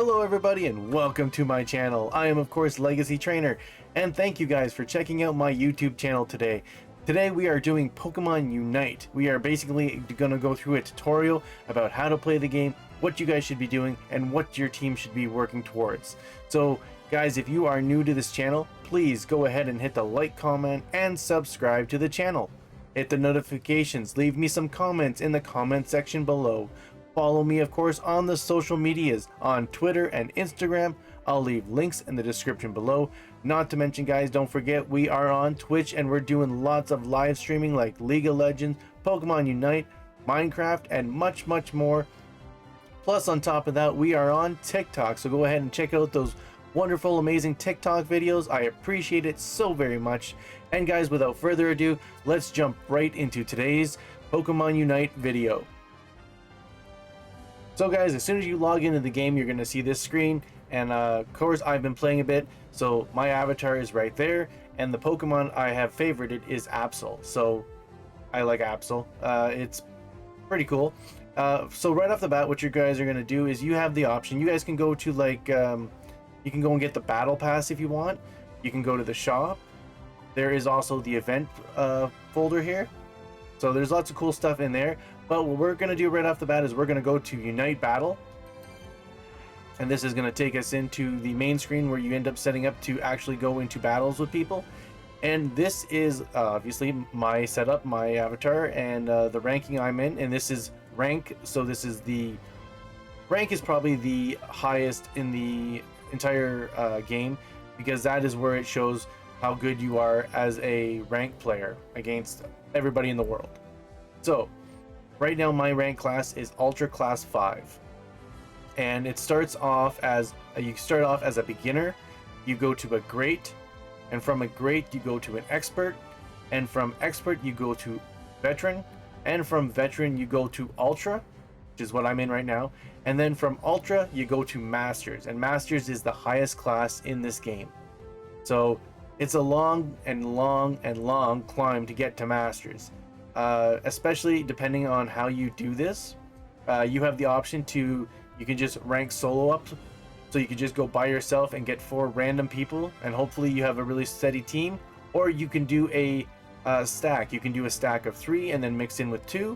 Hello everybody and welcome to my channel. I am of course Legacy Trainer, and thank you guys for checking out my YouTube channel today. Today we are doing Pokemon Unite. We are basically going to go through a tutorial about how to play the game, what you guys should be doing, and what your team should be working towards. So guys, if you are new to this channel, please go ahead and hit the like, comment, and subscribe to the channel. Hit the notifications, leave me some comments in the comment section below. Follow me, of course, on the social medias, on Twitter and Instagram. I'll leave links in the description below. Not to mention, guys, don't forget we are on Twitch and we're doing lots of live streaming like League of Legends, Pokemon Unite, Minecraft, and much more. Plus, on top of that, we are on TikTok, so go ahead and check out those wonderful, amazing TikTok videos. I appreciate it so very much. And guys, without further ado, let's jump right into today's Pokemon Unite video. So guys, as soon as you log into the game, you're going to see this screen, and of course I've been playing a bit, so my avatar is right there, and the Pokemon I have favorited is Absol. So I like Absol. It's pretty cool. So right off the bat, what you guys are going to do is you have the option. You guys can go to like, you can go and get the battle pass if you want. You can go to the shop. There is also the event folder here. So there's lots of cool stuff in there. But what we're going to do right off the bat is we're going to go to Unite Battle. And this is going to take us into the main screen where you end up setting up to actually go into battles with people. And this is obviously my setup, my avatar, and the ranking I'm in. And this is rank. So this is the rank is probably the highest in the entire game, because that is where it shows how good you are as a ranked player against everybody in the world. So right now my rank class is Ultra Class 5, and it starts off as you start off as a beginner, you go to a great, and from a great you go to an expert, and from expert you go to veteran, and from veteran you go to ultra, which is what I'm in right now, and then from ultra you go to masters, and masters is the highest class in this game. So it's a long climb to get to masters, especially depending on how you do this. You have the option to, you can just rank solo up, so you can just go by yourself and get 4 random people, and hopefully you have a really steady team. Or you can do a stack. You can do a stack of 3 and then mix in with 2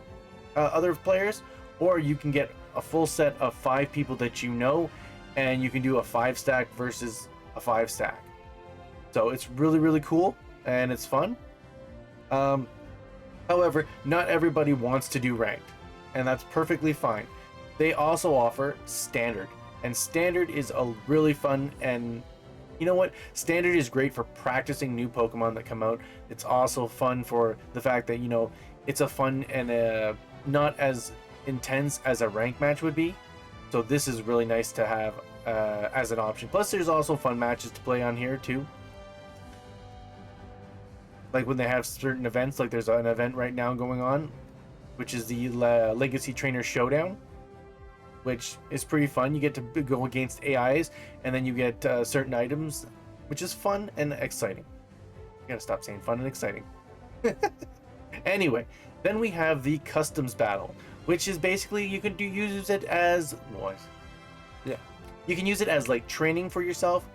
other players, or you can get a full set of 5 people that you know, and you can do a 5 stack versus a 5 stack. So it's really cool and it's fun. However, not everybody wants to do ranked, and that's perfectly fine. They also offer standard, and standard is a really fun, and you know what? Standard is great for practicing new Pokemon that come out. It's also fun for the fact that, you know, it's a fun and not as intense as a rank match would be. So this is really nice to have as an option. Plus there's also fun matches to play on here too. Like when they have certain events, like there's an event right now going on, which is the Legacy Trainer Showdown, which is pretty fun. You get to go against AIs, and then you get certain items, which is fun and exciting. I gotta stop saying fun and exciting. Anyway, then we have the Customs Battle, which is basically you can use it as you can use it as like training for yourself,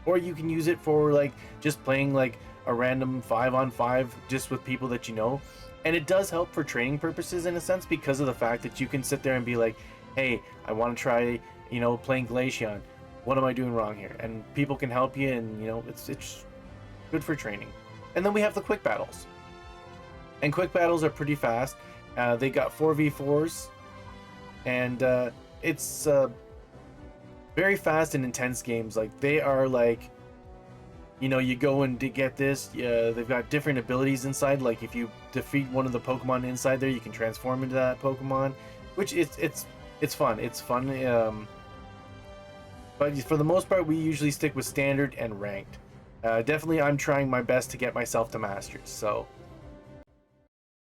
or you can use it for like just playing like a random 5-on-5 just with people that you know. And it does help for training purposes in a sense, because of the fact that you can sit there and be like, hey, I want to try, you know, playing Glaceon. What am I doing wrong here? And people can help you, and you know, it's good for training. And then we have the quick battles. And quick battles are pretty fast. They got 4v4s, and it's very fast and intense games. Like they are like, you know, you go and to get this, they've got different abilities inside. Like if you defeat one of the Pokemon inside there, you can transform into that Pokemon, which it's fun. It's fun. But for the most part, we usually stick with standard and ranked. Definitely, I'm trying my best to get myself to masters. So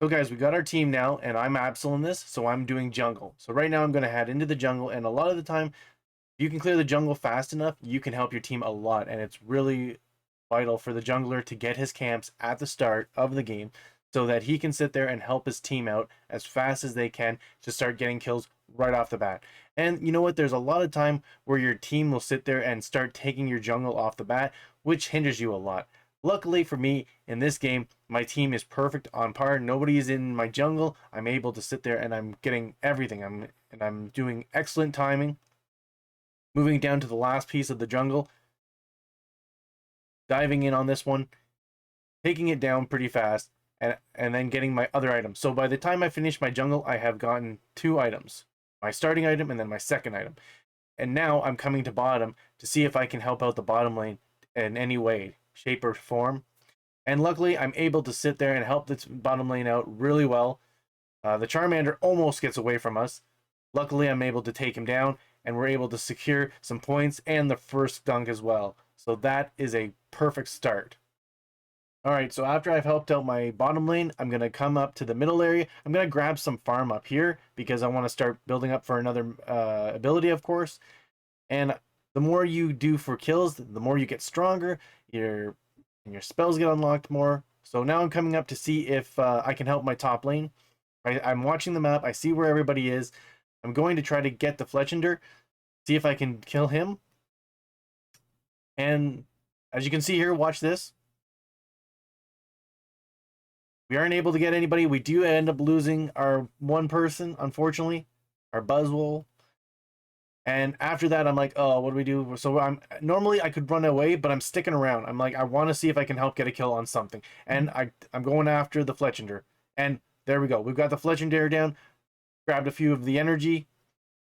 guys, we got our team now, and I'm Absol in this, so I'm doing jungle. So right now, I'm going to head into the jungle, and a lot of the time, if you can clear the jungle fast enough, you can help your team a lot, and it's really vital for the jungler to get his camps at the start of the game, so that he can sit there and help his team out as fast as they can to start getting kills right off the bat. And you know what? There's a lot of time where your team will sit there and start taking your jungle off the bat, which hinders you a lot. Luckily for me, in this game, my team is perfect on par. Nobody is in my jungle. I'm able to sit there and I'm getting everything. I'm doing excellent timing. Moving down to the last piece of the jungle, diving in on this one, taking it down pretty fast, and then getting my other items. So by the time I finish my jungle, I have gotten 2 items. My starting item and then my second item. And now I'm coming to bottom to see if I can help out the bottom lane in any way, shape, or form. And luckily, I'm able to sit there and help this bottom lane out really well. The Charmander almost gets away from us. Luckily, I'm able to take him down, and we're able to secure some points and the first dunk as well. So that is a perfect start. Alright, so after I've helped out my bottom lane, I'm going to come up to the middle area. I'm going to grab some farm up here because I want to start building up for another ability, of course. And the more you do for kills, the more you get stronger. Your spells get unlocked more. So now I'm coming up to see if I can help my top lane. I'm watching the map. I see where everybody is. I'm going to try to get the Fletchinder, see if I can kill him. And as you can see here, watch this. We aren't able to get anybody. We do end up losing our one person, unfortunately, our Buzzwole. And after that, I'm like, oh, what do we do? So normally I could run away, but I'm sticking around. I'm like, I want to see if I can help get a kill on something. And I'm going after the Fletchinder. And there we go. We've got the Fletchinder down. Grabbed a few of the energy.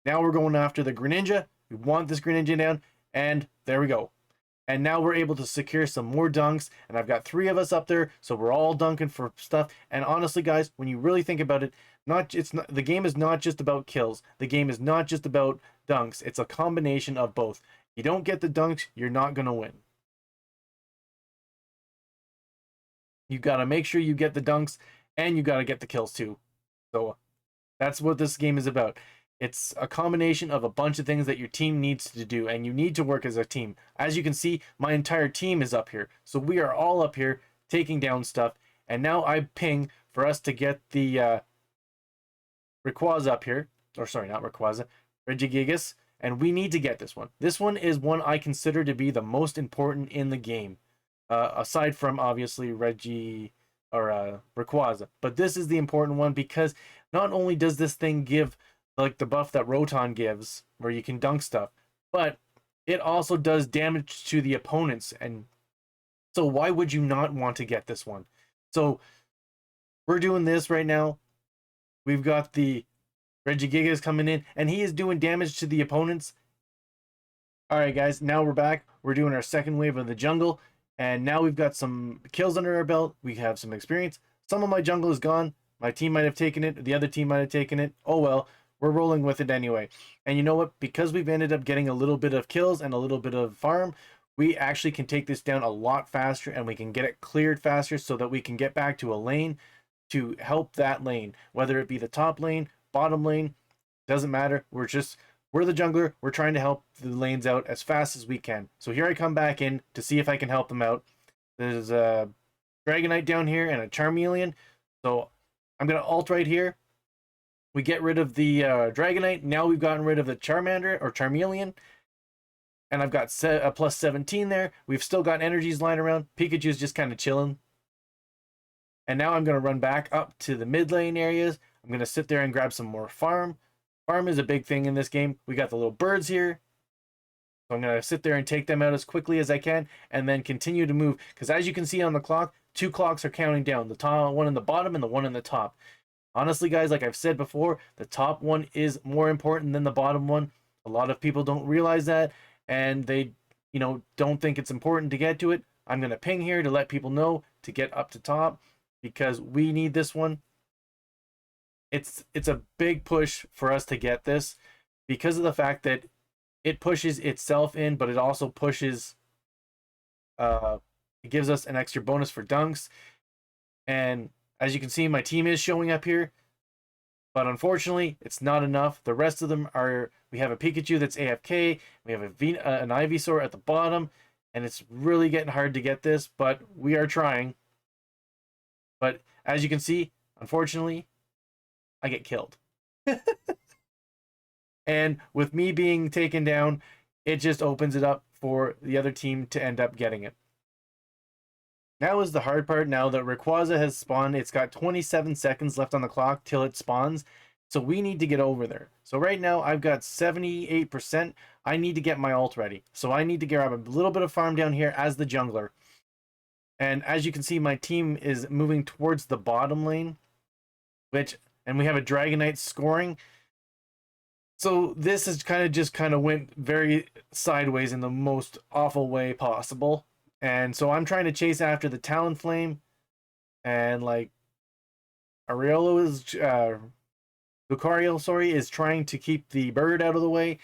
Now we're going after the Greninja. We want this Greninja down. And there we go. And now we're able to secure some more dunks, and I've got 3 of us up there, so we're all dunking for stuff. And honestly, guys, when you really think about it, the game is not just about kills. The game is not just about dunks. It's a combination of both. You don't get the dunks, you're not gonna win. You gotta make sure you get the dunks, and you gotta get the kills too. So that's what this game is about. It's a combination of a bunch of things that your team needs to do, and you need to work as a team. As you can see, my entire team is up here. So we are all up here taking down stuff, and now I ping for us to get the Rayquaza up here. Or sorry, not Rayquaza, Regigigas, and we need to get this one. This one is one I consider to be the most important in the game, aside from obviously Rayquaza. But this is the important one because not only does this thing give like the buff that Rotom gives, where you can dunk stuff, but it also does damage to the opponents. And so why would you not want to get this one? So we're doing this right now. We've got the Regigigas coming in, and he is doing damage to the opponents. All right, guys, now we're back. We're doing our second wave of the jungle, and now we've got some kills under our belt. We have some experience. Some of my jungle is gone. My team might have taken it. The other team might have taken it. Oh well. We're rolling with it anyway. And you know what? Because we've ended up getting a little bit of kills and a little bit of farm, we actually can take this down a lot faster, and we can get it cleared faster so that we can get back to a lane to help that lane. Whether it be the top lane, bottom lane, doesn't matter. We're the jungler. We're trying to help the lanes out as fast as we can. So here I come back in to see if I can help them out. There's a Dragonite down here and a Charmeleon. So I'm going to ult right here. We get rid of the Dragonite. Now we've gotten rid of the Charmander or Charmeleon. And I've got a plus 17 there. We've still got energies lying around. Pikachu's just kind of chilling. And now I'm going to run back up to the mid lane areas. I'm going to sit there and grab some more farm. Farm is a big thing in this game. We got the little birds here. So I'm going to sit there and take them out as quickly as I can. And then continue to move. Because as you can see on the clock, 2 clocks are counting down. The top one in the bottom and the one in the top. Honestly, guys, like I've said before, the top one is more important than the bottom one. A lot of people don't realize that, and they, don't think it's important to get to it. I'm going to ping here to let people know to get up to top because we need this one. It's a big push for us to get this because of the fact that it pushes itself in, but it also pushes, it gives us an extra bonus for dunks. And as you can see, my team is showing up here, but unfortunately, it's not enough. The rest of them are, we have a Pikachu that's AFK, we have an Ivysaur at the bottom, and it's really getting hard to get this, but we are trying. But as you can see, unfortunately, I get killed. And with me being taken down, it just opens it up for the other team to end up getting it. Now is the hard part. Now that Rayquaza has spawned, it's got 27 seconds left on the clock till it spawns. So we need to get over there. So right now I've got 78%. I need to get my ult ready. So I need to grab a little bit of farm down here as the jungler. And as you can see, my team is moving towards the bottom lane, and we have a Dragonite scoring. So this is kind of went very sideways in the most awful way possible. And so I'm trying to chase after the Talonflame, and like Ariolo is Lucario, sorry, is trying to keep the bird out of the way.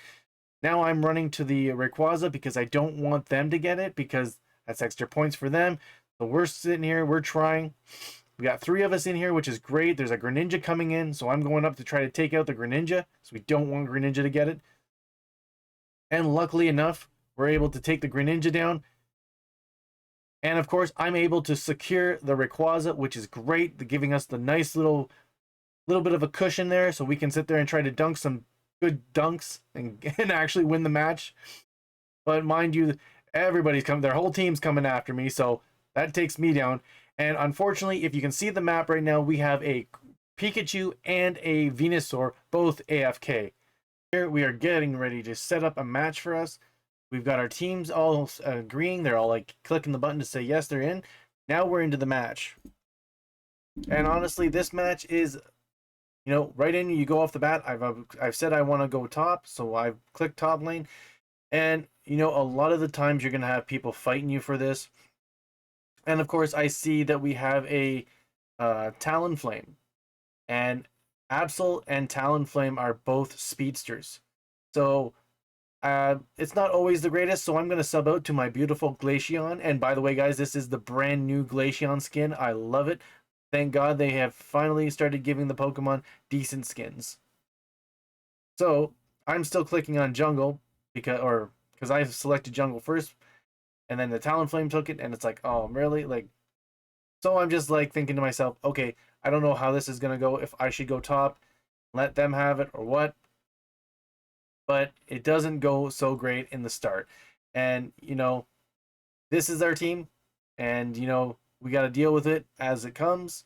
Now I'm running to the Rayquaza because I don't want them to get it, because that's extra points for them. So we're sitting here, we're trying. We got 3 of us in here, which is great. There's a Greninja coming in, so I'm going up to try to take out the Greninja. So we don't want Greninja to get it. And luckily enough, we're able to take the Greninja down. And of course, I'm able to secure the Rayquaza, which is great, giving us the nice little bit of a cushion there, so we can sit there and try to dunk some good dunks and actually win the match. But mind you, everybody's coming, their whole team's coming after me, so that takes me down. And unfortunately, if you can see the map right now, we have a Pikachu and a Venusaur, both AFK. Here we are getting ready to set up a match for us. We've got our teams all agreeing. They're all like clicking the button to say yes, they're in. Now we're into the match. And honestly, this match is, right in, you go off the bat. I've said I want to go top, so I've clicked top lane. And, a lot of the times you're going to have people fighting you for this. And of course, I see that we have a Talonflame. And Absol and Talonflame are both speedsters. So it's not always the greatest, so I'm going to sub out to my beautiful Glaceon. And by the way, guys, this is the brand new Glaceon skin. I love it. Thank God they have finally started giving the Pokemon decent skins. So I'm still clicking on jungle because I selected jungle first, and then the Talonflame took it, and it's like, oh, really? Like, so I'm just like thinking to myself, okay, I don't know how this is gonna go, if I should go top, let them have it, or what. But it doesn't go so great in the start. And, this is our team, and, we got to deal with it as it comes.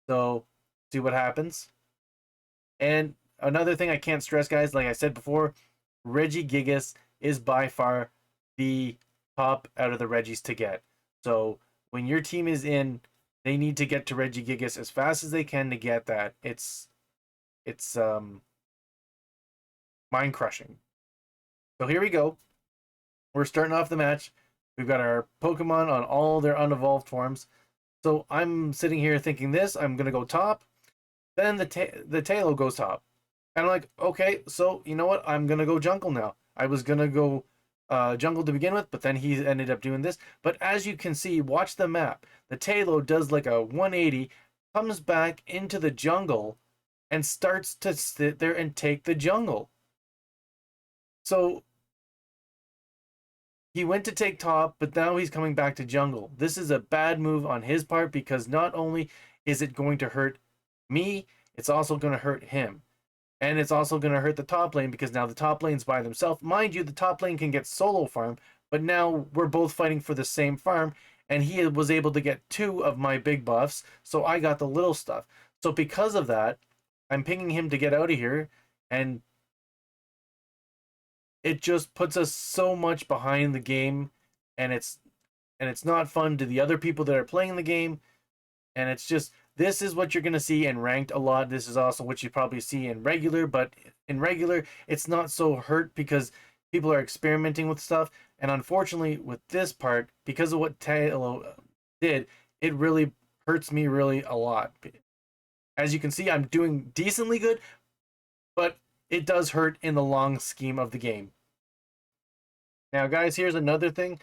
So, see what happens. And another thing I can't stress, guys, like I said before, Regigigas is by far the top out of the Regis to get. So, when your team is in, they need to get to Regigigas as fast as they can to get that. It's mind crushing. So here we go. We're starting off the match. We've got our Pokemon on all their unevolved forms. So I'm sitting here thinking this. I'm going to go top. Then the Tailo goes top. And I'm like, okay, so you know what? I'm going to go jungle now. I was going to go jungle to begin with, but then he ended up doing this. But as you can see, watch the map. The Tailo does like a 180, comes back into the jungle, and starts to sit there and take the jungle. So he went to take top, but now he's coming back to jungle. This is a bad move on his part, because not only is it going to hurt me, it's also going to hurt him. And it's also going to hurt the top lane, because now the top lane's by themselves. Mind you, the top lane can get solo farm, but now we're both fighting for the same farm, and he was able to get 2 of my big buffs, so I got the little stuff. So because of that, I'm pinging him to get out of here, and it just puts us so much behind the game, and it's not fun to the other people that are playing the game. And it's just, this is what you're going to see in ranked a lot. This is also what you probably see in regular, but in regular it's not so hurt because people are experimenting with stuff. And unfortunately with this part, because of what Tailo did, it really hurts me really a lot. As you can see, I'm doing decently good, but it does hurt in the long scheme of the game. Now, guys, here's another thing.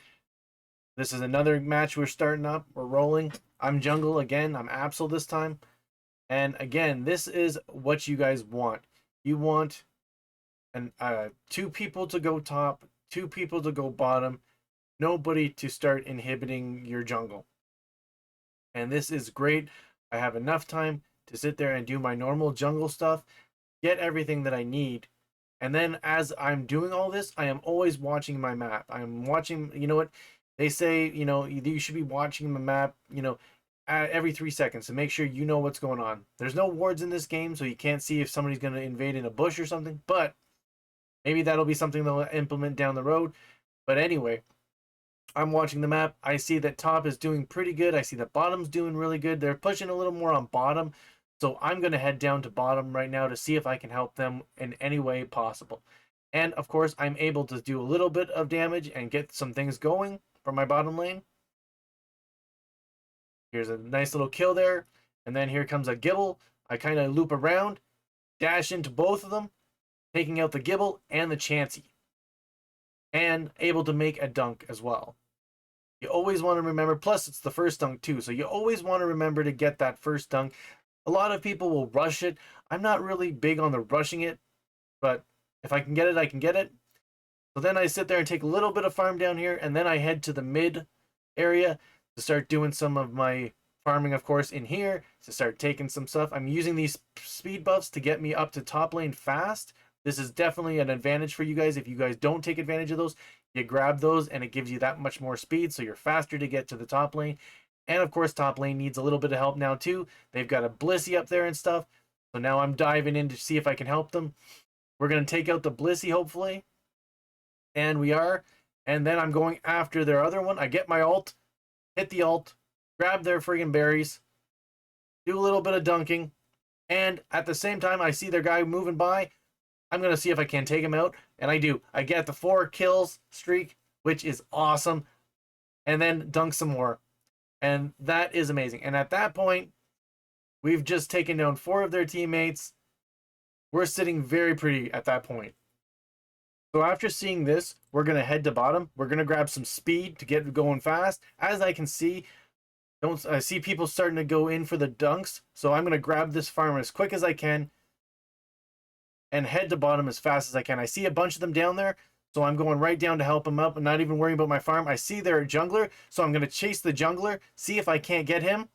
This is another match we're starting up. We're rolling. I'm jungle again. I'm Absol this time. And again, this is what you guys want. You want 2 people to go top, 2 people to go bottom, nobody to start inhibiting your jungle. And this is great. I have enough time to sit there and do my normal jungle stuff, get everything that I need, And then as I'm doing all this, I am always watching my map. I'm watching, you know what? They say, you know, you should be watching the map, you know, every 3 seconds to make sure you know what's going on. There's no wards in this game, so you can't see if somebody's going to invade in a bush or something, but maybe that'll be something they'll implement down the road. But anyway, I'm watching the map. I see that top is doing pretty good. I see that bottom's doing really good. They're pushing a little more on bottom. So I'm going to head down to bottom right now to see if I can help them in any way possible. And of course, I'm able to do a little bit of damage and get some things going for my bottom lane. Here's a nice little kill there. And then here comes a Gible. I kind of loop around, dash into both of them, taking out the Gible and the Chansey. And able to make a dunk as well. You always want to remember, plus it's the first dunk too, so you always want to remember to get that first dunk. A lot of people will rush it. I'm not really big on the rushing it, but if I can get it, I can get it. So then I sit there and take a little bit of farm down here, and then I head to the mid area to start doing some of my farming, of course, in here, to start taking some stuff. I'm using these speed buffs to get me up to top lane fast. This is definitely an advantage for you guys. If you guys don't take advantage of those, you grab those and it gives you that much more speed, so you're faster to get to the top lane. And of course, top lane needs a little bit of help now too. They've got a Blissey up there and stuff. So now I'm diving in to see if I can help them. We're going to take out the Blissey, hopefully. And we are. And then I'm going after their other one. I get my ult, hit the ult, grab their friggin' berries, do a little bit of dunking. And at the same time, I see their guy moving by. I'm going to see if I can take him out. And I do. I get the 4 kills streak, which is awesome. And then dunk some more. And that is amazing. And at that point, we've just taken down 4 of their teammates. We're sitting very pretty at that point. So after seeing this, we're going to head to bottom. We're going to grab some speed to get going fast. As I can see, I see people starting to go in for the dunks. So I'm going to grab this farm as quick as I can and head to bottom as fast as I can. I see a bunch of them down there, so I'm going right down to help them up and not even worrying about my farm. I see their jungler, so I'm going to chase the jungler, see if I can't get him.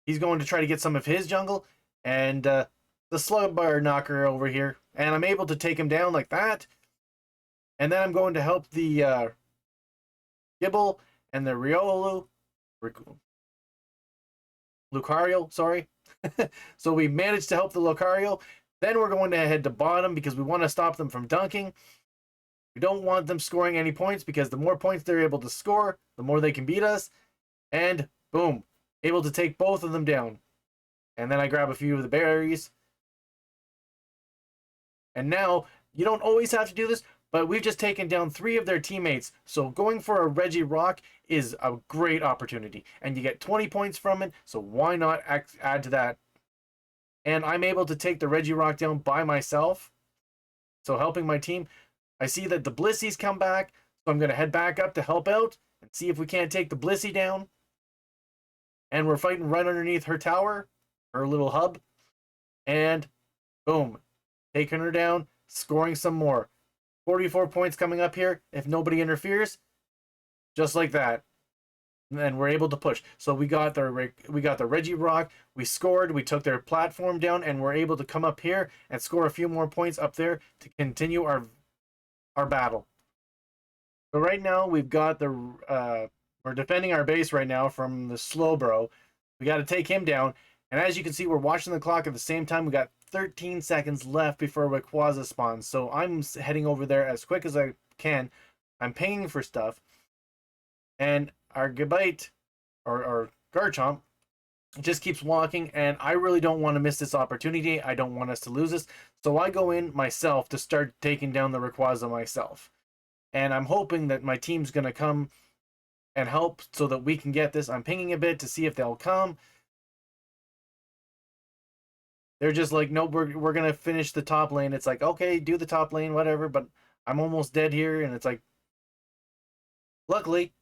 He's going to try to get some of his jungle, and the Slugbar knocker over here, and I'm able to take him down like that. And then I'm going to help the Gible and the Lucario, sorry. So we managed to help the Lucario. Then we're going to head to bottom because we want to stop them from dunking. We don't want them scoring any points because the more points they're able to score, the more they can beat us. And boom, able to take both of them down. And then I grab a few of the berries. And now, you don't always have to do this, but we've just taken down 3 of their teammates. So going for a Regirock is a great opportunity. And you get 20 points from it, so why not add to that? And I'm able to take the Regirock down by myself. So helping my team. I see that the Blissey's come back. So I'm going to head back up to help out. And see if we can't take the Blissey down. And we're fighting right underneath her tower. Her little hub. And boom. Taking her down. Scoring some more. 44 points coming up here. If nobody interferes. Just like that. And we're able to push. So we got the Regirock. We scored. We took their platform down, and we're able to come up here and score a few more points up there to continue our battle. So right now we've got we're defending our base right now from the Slowbro. We got to take him down. And as you can see, we're watching the clock at the same time. We got 13 seconds left before Rayquaza spawns. So I'm heading over there as quick as I can. I'm pinging for stuff. And our Gabite, or Garchomp, just keeps walking, and I really don't want to miss this opportunity. I don't want us to lose this. So I go in myself to start taking down the Rayquaza myself. And I'm hoping that my team's going to come and help so that we can get this. I'm pinging a bit to see if they'll come. They're just like, nope, we're going to finish the top lane. It's like, okay, do the top lane, whatever, but I'm almost dead here, and it's like, luckily,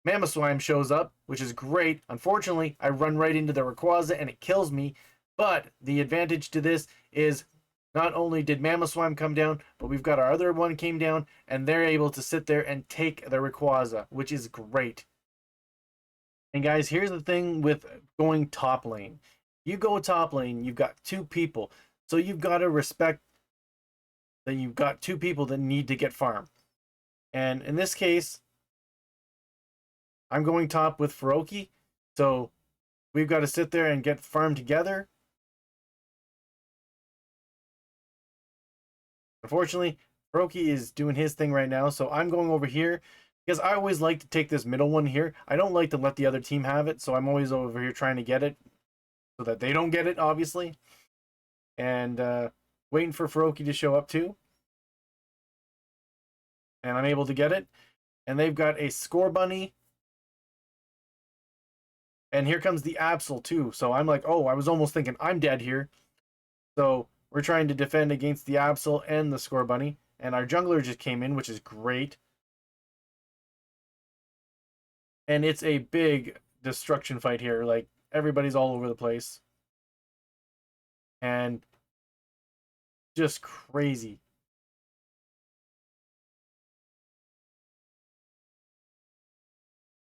Mamoswine shows up, which is great. Unfortunately, I run right into the Rayquaza and it kills me. But the advantage to this is not only did Mamoswine come down, but we've got our other one came down, and they're able to sit there and take the Rayquaza, which is great. And guys, here's the thing with going top lane. You go top lane, you've got 2 people. So you've got to respect that you've got two people that need to get farm. And in this case, I'm going top with Froakie. So we've got to sit there and get farm together. Unfortunately, Froakie is doing his thing right now, so I'm going over here because I always like to take this middle one here. I don't like to let the other team have it, so I'm always over here trying to get it so that they don't get it, obviously. And waiting for Froakie to show up too. And I'm able to get it. And they've got a Scorbunny. And here comes the Absol too. So I'm like, oh, I was almost thinking I'm dead here. So we're trying to defend against the Absol and the Scorbunny. And our jungler just came in, which is great. And it's a big destruction fight here. Like, everybody's all over the place. And just crazy.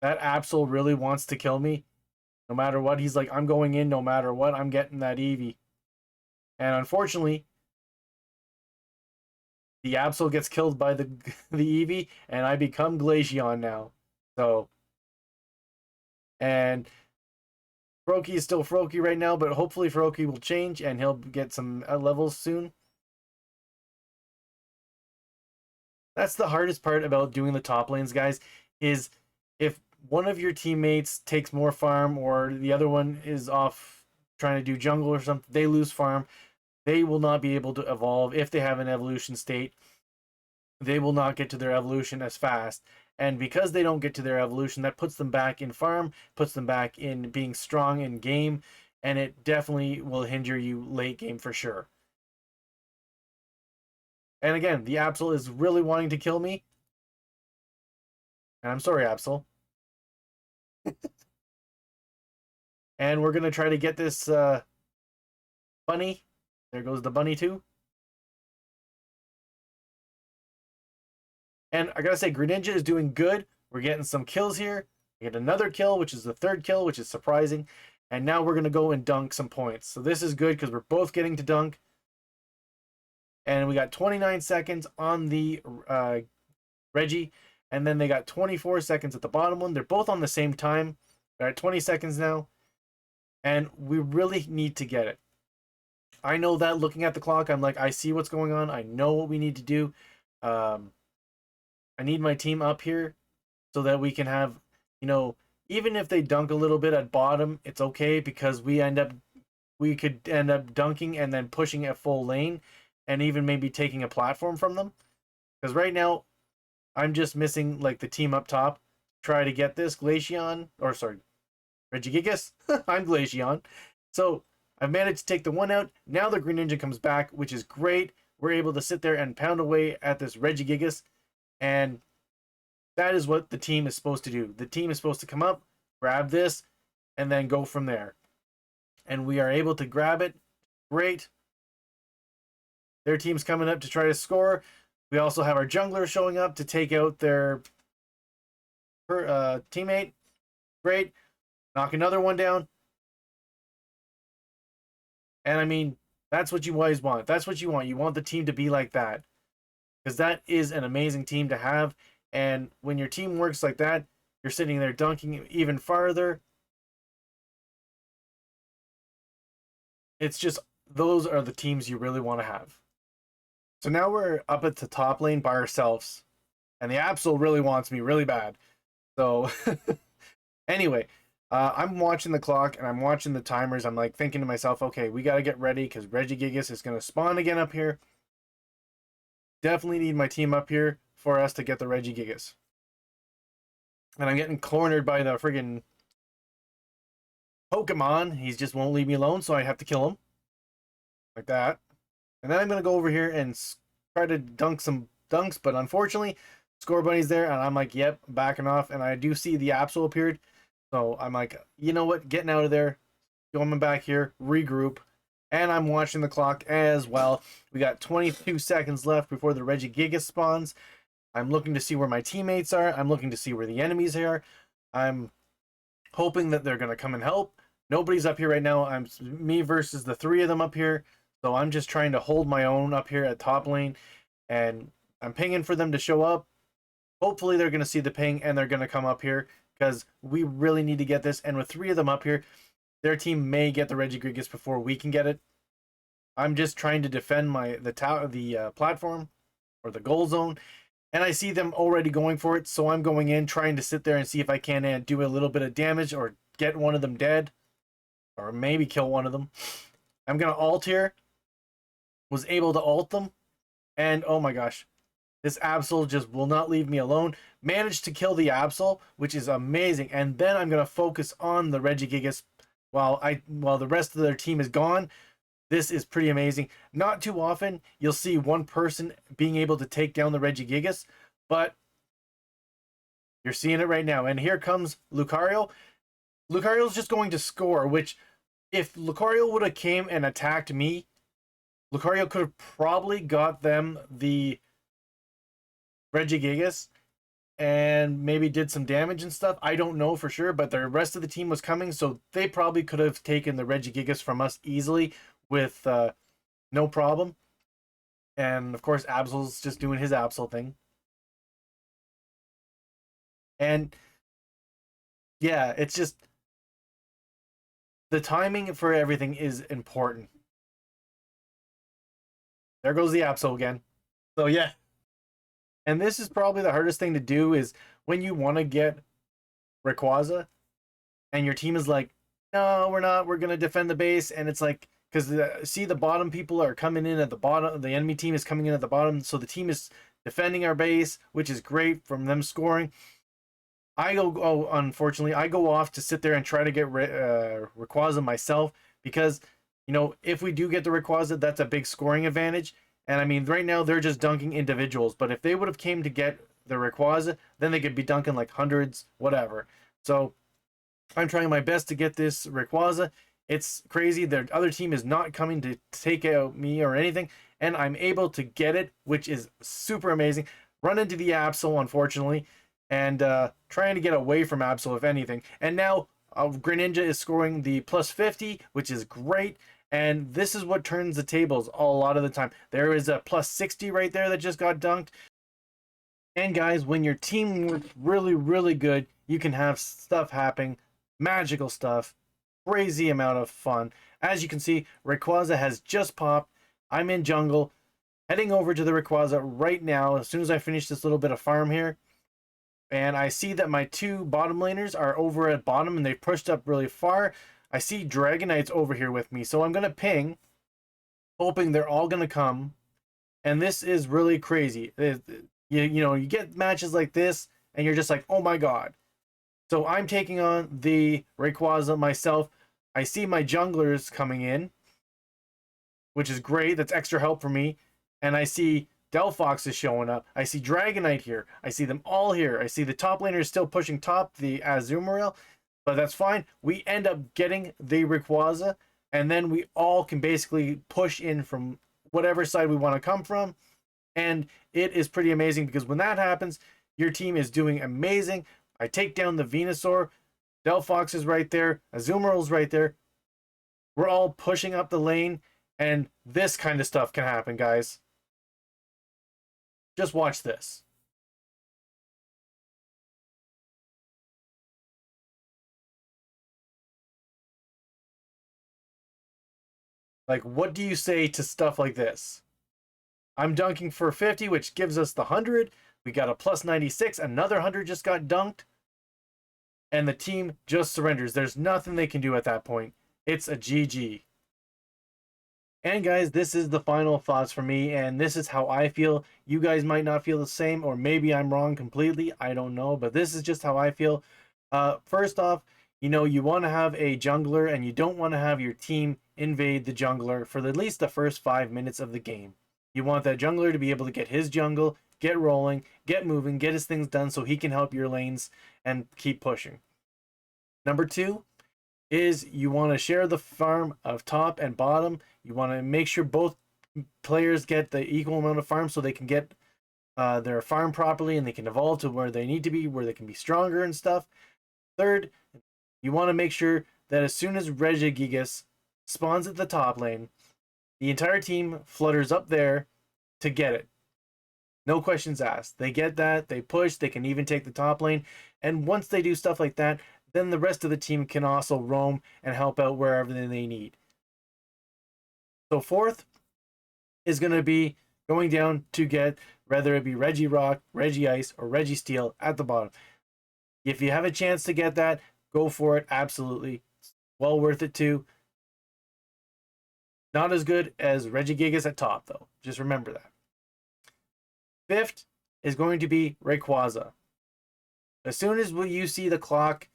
That Absol really wants to kill me. No matter what, he's like, I'm going in no matter what. I'm getting that Eevee. And unfortunately, the Absol gets killed by the Eevee, and I become Glaceon now. So, and Froakie is still Froakie right now, but hopefully Froakie will change and he'll get some levels soon. That's the hardest part about doing the top lanes, guys, is if one of your teammates takes more farm or the other one is off trying to do jungle or something, they lose farm, they will not be able to evolve. If they have an evolution state, they will not get to their evolution as fast. And because they don't get to their evolution, that puts them back in farm, puts them back in being strong in game, and it definitely will hinder you late game for sure. And again, the Absol is really wanting to kill me. And I'm sorry, Absol. And we're going to try to get this bunny. There goes the bunny too. And I gotta say, Greninja is doing good. We're getting some kills here. We get another kill, which is the third kill, which is surprising. And now we're going to go and dunk some points. So this is good because we're both getting to dunk. And we got 29 seconds on the Reggie. And then they got 24 seconds at the bottom one. They're both on the same time. They're at 20 seconds now. And we really need to get it. I know that looking at the clock, I'm like, I see what's going on. I know what we need to do. I need my team up here so that we can have, you know, even if they dunk a little bit at bottom, it's okay because we could end up dunking and then pushing a full lane and even maybe taking a platform from them. Because right now, I'm just missing like the team up top. Try to get this Glaceon, or sorry, Regigigas. I'm Glaceon. So I've managed to take the one out. Now the Greninja comes back, which is great. We're able to sit there and pound away at this Regigigas. And that is what the team is supposed to do. The team is supposed to come up, grab this, and then go from there. And we are able to grab it. Great. Their team's coming up to try to score. We also have our jungler showing up to take out their teammate. Great. Knock another one down. And I mean, that's what you always want. That's what you want. You want the team to be like that. Because that is an amazing team to have. And when your team works like that, you're sitting there dunking even farther. It's just, those are the teams you really want to have. So now we're up at the top lane by ourselves. And the Absol really wants me really bad. So, anyway, I'm watching the clock and I'm watching the timers. I'm like thinking to myself, okay, we got to get ready because Regigigas is going to spawn again up here. Definitely need my team up here for us to get the Regigigas. And I'm getting cornered by the friggin' Pokemon. He just won't leave me alone, so I have to kill him. Like that. And then I'm going to go over here and try to dunk some dunks, but unfortunately, Scorbunny's there, and I'm like, yep, backing off. And I do see the Absol appeared. So I'm like, you know what? Getting out of there. Going back here. Regroup. And I'm watching the clock as well. We got 22 seconds left before the Regigigas spawns. I'm looking to see where my teammates are. I'm looking to see where the enemies are. I'm hoping that they're going to come and help. Nobody's up here right now. I'm me versus the three of them up here. So I'm just trying to hold my own up here at top lane. and I'm pinging for them to show up. Hopefully they're going to see the ping and they're going to come up here because we really need to get this. And with 3 of them up here, their team may get the Regigigas before we can get it. I'm just trying to defend the platform or the goal zone, and I see them already going for it. So I'm going in trying to sit there and see if I can do a little bit of damage or get one of them dead, or maybe kill one of them. I'm gonna ult here. Was able to ult them, and oh my gosh, this Absol just will not leave me alone. Managed to kill the Absol, which is amazing. And then I'm gonna focus on the Regigigas while the rest of their team is gone. This is pretty amazing. Not too often you'll see one person being able to take down the Regigigas, but you're seeing it right now. And here comes Lucario. Lucario's just going to score, which if Lucario would have came and attacked me, Lucario could have probably got them the Regigigas and maybe did some damage and stuff. I don't know for sure, but the rest of the team was coming, so they probably could have taken the Regigigas from us easily with no problem. And of course, Absol's just doing his Absol thing. And yeah, it's just the timing for everything is important. There goes the Absol again. So yeah. And this is probably the hardest thing to do is when you want to get Rayquaza and your team is like, no, we're not. We're going to defend the base. And it's like, because see, the bottom people are coming in at the bottom. The enemy team is coming in at the bottom. So the team is defending our base, which is great from them scoring. Unfortunately, I go off to sit there and try to get Rayquaza myself because, if we do get the Rayquaza, that's a big scoring advantage. And I mean, right now they're just dunking individuals, but if they would have came to get the Rayquaza, then they could be dunking like hundreds, whatever. So I'm trying my best to get this Rayquaza. It's crazy. Their other team is not coming to take out me or anything, and I'm able to get it, which is super amazing. Run into the Absol, unfortunately, and trying to get away from Absol, if anything. And now Greninja is scoring the plus 50, which is great. And this is what turns the tables a lot of the time. There is a plus 60 right there that just got dunked. And guys, when your team works really, really good, you can have stuff happening, magical stuff, crazy amount of fun. As you can see, Rayquaza has just popped. I'm in jungle, heading over to the Rayquaza right now as soon as I finish this little bit of farm here. And I see that my 2 bottom laners are over at bottom and they've pushed up really far. I see Dragonites over here with me, so I'm going to ping, hoping they're all going to come. And this is really crazy. You get matches like this, and you're just like, oh my god. So I'm taking on the Rayquaza myself. I see my junglers coming in, which is great. That's extra help for me. And I see Delphox is showing up. I see Dragonite here. I see them all here. I see the top laner is still pushing top, the Azumarill. But that's fine. We end up getting the Rayquaza, and then we all can basically push in from whatever side we want to come from. And it is pretty amazing because when that happens, your team is doing amazing. I take down the Venusaur. Delphox is right there. Azumarill's right there. We're all pushing up the lane, and this kind of stuff can happen, guys. Just watch this. Like, what do you say to stuff like this? I'm dunking for 50, which gives us the 100. We got a plus 96. Another 100 just got dunked. And the team just surrenders. There's nothing they can do at that point. It's a GG. And guys, this is the final thoughts for me, and this is how I feel. You guys might not feel the same, or maybe I'm wrong completely. I don't know, but this is just how I feel. First off, you want to have a jungler, and you don't want to have your team invade the jungler for at least the first 5 minutes of the game. You want that jungler to be able to get his jungle, get rolling, get moving, get his things done so he can help your lanes and keep pushing. Number 2 is you want to share the farm of top and bottom. You want to make sure both players get the equal amount of farm so they can get their farm properly and they can evolve to where they need to be, where they can be stronger and stuff. Third, you want to make sure that as soon as Regigigas spawns at the top lane, the entire team flutters up there to get it. No questions asked. They get that, they push, they can even take the top lane. And once they do stuff like that, then the rest of the team can also roam and help out wherever they need. So fourth is going to be going down to get, whether it be Regirock, Regice, or Registeel at the bottom. If you have a chance to get that, go for it. Absolutely. It's well worth it too. Not as good as Regigigas at top, though. Just remember that. Fifth is going to be Rayquaza. As soon as you see the clock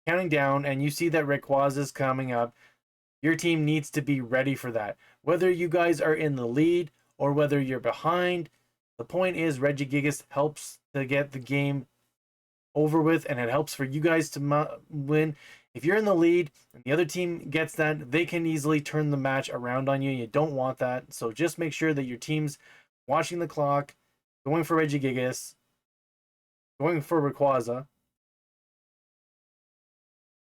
counting down and you see that Rayquaza is coming up, your team needs to be ready for that. Whether you guys are in the lead or whether you're behind, the point is Regigigas helps to get the game over with, and it helps for you guys to win. If you're in the lead and the other team gets that, they can easily turn the match around on you. You don't want that. So just make sure that your team's watching the clock, going for Regigigas, going for Rayquaza.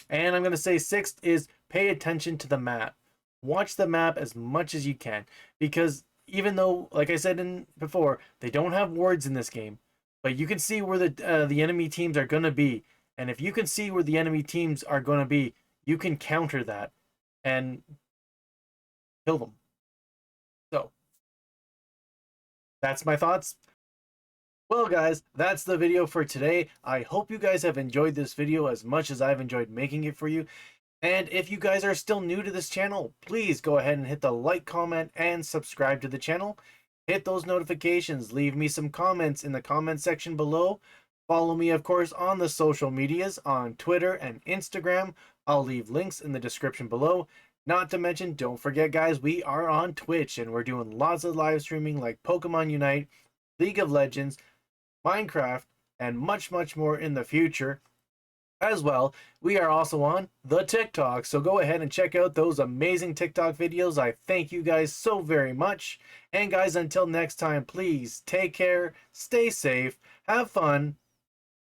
And I'm going to say sixth is pay attention to the map. Watch the map as much as you can, because even though, like I said before, they don't have wards in this game, but you can see where the enemy teams are going to be. And if you can see where the enemy teams are going to be, you can counter that and kill them. So, that's my thoughts. Well, guys, that's the video for today. I hope you guys have enjoyed this video as much as I've enjoyed making it for you. And if you guys are still new to this channel, please go ahead and hit the like, comment, and subscribe to the channel. Hit those notifications. Leave me some comments in the comment section below. Follow me, of course, on the social medias on Twitter and Instagram. I'll leave links in the description below. Not to mention, don't forget, guys, we are on Twitch and we're doing lots of live streaming like Pokemon Unite, League of Legends, Minecraft, and much, much more in the future. As well, we are also on the TikTok, so go ahead and check out those amazing TikTok videos. I thank you guys so very much. And guys, until next time, please take care, stay safe, have fun,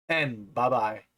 and bye-bye.